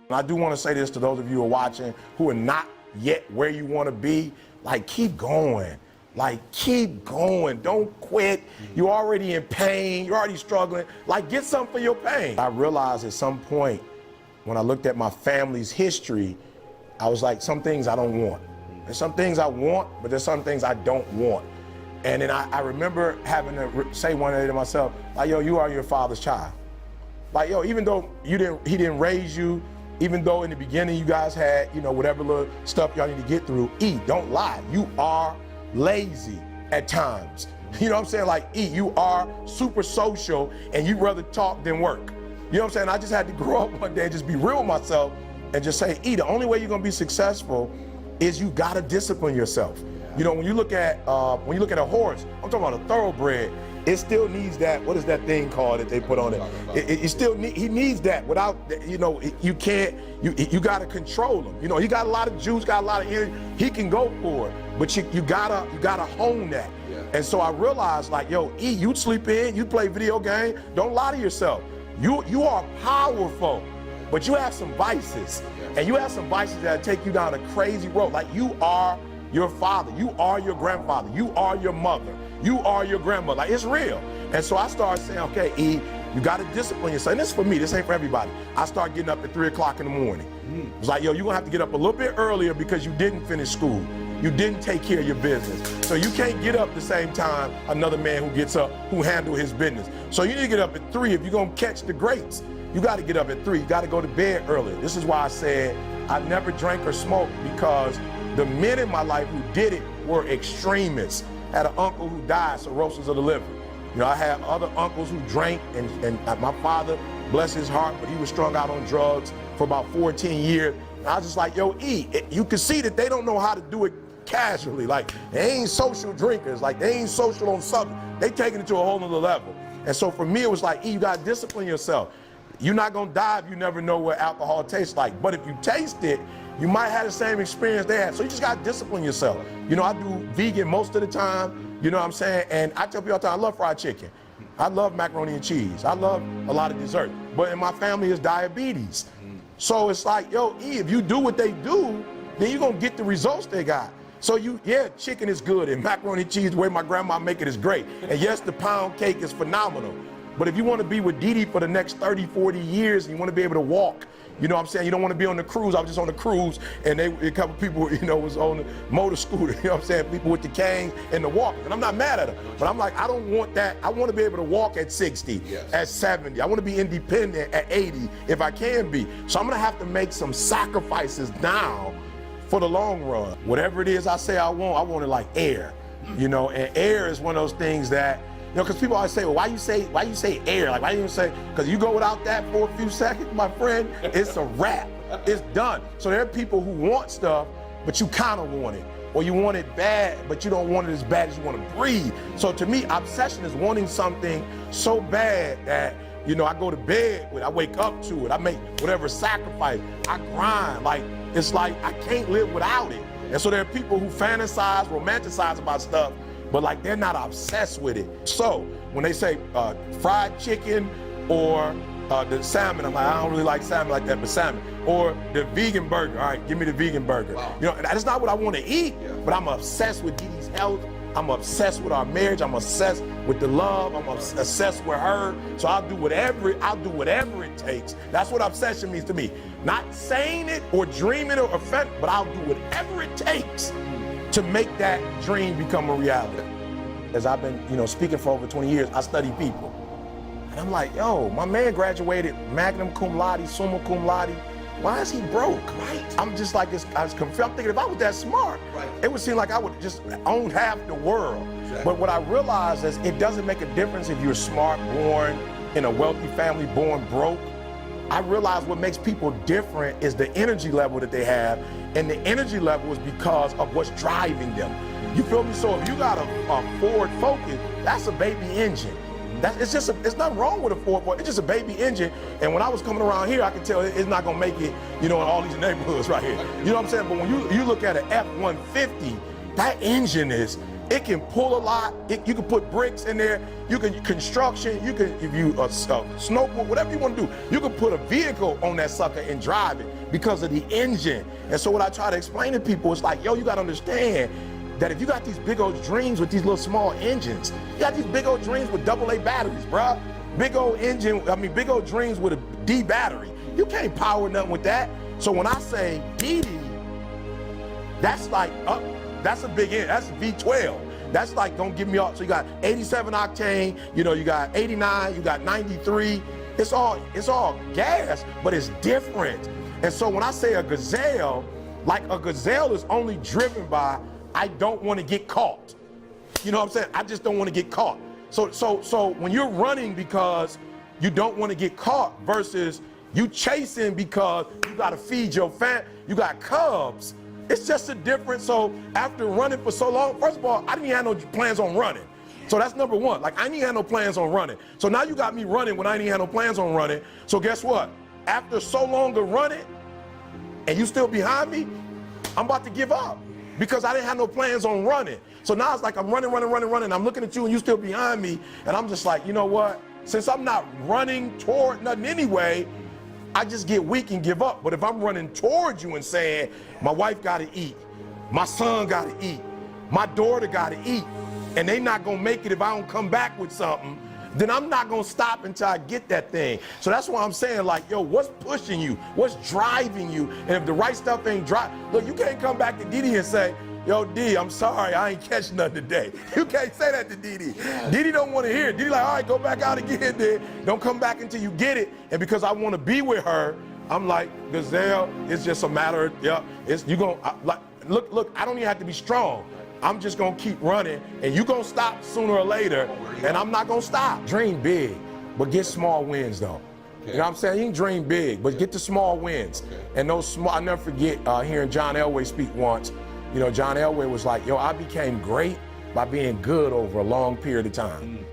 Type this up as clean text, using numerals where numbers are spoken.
And I do want to say this to those of you who are watching who are not yet where you want to be, like keep going. Like keep going, don't quit. You're already in pain, you're already struggling. Like get something for your pain. I realized at some point when I looked at my family's history, I was like, some things I don't want. There's some things I want, but there's some things I don't want. And then I remember having to say one day to myself, like, yo, you are your father's child. Like, yo, even though he didn't raise you, even though in the beginning you guys had, whatever little stuff y'all need to get through, don't lie. You are lazy at times. You know what I'm saying? Like, you are super social and you'd rather talk than work. You know what I'm saying? I just had to grow up one day and just be real with myself and just say, the only way you're gonna be successful is you gotta discipline yourself. When you look at a horse, I'm talking about a thoroughbred, it still needs that, what is that thing called that they put on it? He needs that. Without, you can't, you gotta control him. He got a lot of juice, got a lot of energy, he can go for it, but you gotta hone that. Yeah. And so I realized, like, yo, you sleep in, you play video game, don't lie to yourself. You are powerful, but you have some vices, and you have some vices that take you down a crazy road. Like, you are your father, you are your grandfather, you are your mother, you are your grandmother. Like, it's real. And so I started saying, okay, you got to discipline yourself. And this is for me, this ain't for everybody. I started getting up at 3 o'clock in the morning. It was like, yo, you're gonna have to get up a little bit earlier because you didn't finish school. You didn't take care of your business. So you can't get up the same time another man who gets up, who handle his business. So you need to get up at 3 if you're gonna catch the greats. You gotta get up at 3, you gotta go to bed early. This is why I said I never drank or smoked, because the men in my life who did it were extremists. I had an uncle who died, cirrhosis of the liver. I had other uncles who drank, and my father, bless his heart, but he was strung out on drugs for about 14 years. And I was just like, yo, you can see that they don't know how to do it casually. Like, they ain't social drinkers, like they ain't social on something. They taking it to a whole nother level. And so for me, it was like, you gotta discipline yourself. You're not gonna die if you never know what alcohol tastes like. But if you taste it, you might have the same experience they had. So you just gotta discipline yourself. I do vegan most of the time, you know what I'm saying? And I tell people all the time, I love fried chicken. I love macaroni and cheese. I love a lot of dessert. But in my family is diabetes. So it's like, yo, if you do what they do, then you're gonna get the results they got. So chicken is good, and macaroni and cheese, the way my grandma make it, is great. And yes, the pound cake is phenomenal. But if you want to be with Dee Dee for the next 30, 40 years, and you want to be able to walk, you know what I'm saying? You don't want to be on the cruise. I was just on the cruise, and a couple people, was on the motor scooter, you know what I'm saying? People with the canes and the walkers. And I'm not mad at them, but I'm like, I don't want that. I want to be able to walk at 60, at 70. I want to be independent at 80 if I can be. So I'm going to have to make some sacrifices now for the long run. Whatever it is I say I want it like air, and air is one of those things that, because people always say, well, why you say air? Like, why you even say, because you go without that for a few seconds, my friend, it's a wrap. It's done. So there are people who want stuff, but you kind of want it. Or you want it bad, but you don't want it as bad as you want to breathe. So to me, obsession is wanting something so bad that, I go to bed with it, I wake up to it, I make whatever sacrifice, I grind. Like, it's like I can't live without it. And so there are people who fantasize, romanticize about stuff, but like they're not obsessed with it. So when they say fried chicken or the salmon, I'm like, I don't really like salmon like that, but salmon. Or the vegan burger, all right, give me the vegan burger. Wow. That's not what I want to eat, but I'm obsessed with Dee Dee's health. I'm obsessed with our marriage. I'm obsessed with the love. I'm obsessed with her. So I'll do whatever it takes. That's what obsession means to me. Not saying it or dreaming it or offending, but I'll do whatever it takes to make that dream become a reality. As I've been, speaking for over 20 years, I study people. And I'm like, yo, my man graduated magna cum laude, summa cum laude. Why is he broke, right? I'm just like, I was confused. I'm thinking if I was that smart, it would seem like I would just own half the world. Exactly. But what I realized is it doesn't make a difference if you're smart, born in a wealthy family, born broke. I realized what makes people different is the energy level that they have, and the energy level is because of what's driving them. You feel me? So if you got a Ford Focus, that's a baby engine. It's nothing wrong with a Ford, it's just a baby engine. And when I was coming around here, I could tell it's not gonna make it, in all these neighborhoods right here. You know what I'm saying? But when you look at an F-150, that engine is It can pull a lot. You can put bricks in there. You can construction. You can, if you snowboard, whatever you want to do, you can put a vehicle on that sucker and drive it because of the engine. And so what I try to explain to people is like, yo, you got to understand that if you got these big old dreams with these little small engines, you got these big old dreams with AA batteries, bruh. Big old engine, big old dreams with a D battery. You can't power nothing with that. So when I say DD, that's like up. That's a big engine. That's V12. That's like, don't give me all. So you got 87 octane, you got 89, you got 93. It's all gas, but it's different. And so when I say a gazelle, like a gazelle is only driven by, I don't want to get caught. You know what I'm saying? I just don't want to get caught. So when you're running because you don't want to get caught versus you chasing because you got to feed your you got cubs. It's just a difference. So after running for so long, first of all, I didn't have no plans on running. So that's number one. Like, I didn't have no plans on running. So now you got me running when I didn't have no plans on running. So guess what? After so long of running and you still behind me, I'm about to give up because I didn't have no plans on running. So now it's like I'm running. I'm looking at you and you still behind me. And I'm just like, you know what? Since I'm not running toward nothing anyway, I just get weak and give up. But if I'm running towards you and saying, my wife got to eat, my son got to eat, my daughter got to eat, and they not going to make it if I don't come back with something, then I'm not going to stop until I get that thing. So that's why I'm saying, like, yo, what's pushing you? What's driving you? And if the right stuff ain't look, you can't come back to Didi and say, yo, D, I'm sorry, I ain't catch nothing today. You can't say that to Didi. Didi don't want to hear it. Didi like, all right, go back out again then. Don't come back until you get it. And because I want to be with her, I'm like, gazelle, it's just a matter of, look, I don't even have to be strong. I'm just going to keep running, and you're going to stop sooner or later, and I'm not going to stop. Dream big, but get small wins, though. Okay. You know what I'm saying? You can dream big, but get the small wins. Okay. And those small, I'll never forget hearing John Elway speak once. John Elway was like, yo, I became great by being good over a long period of time.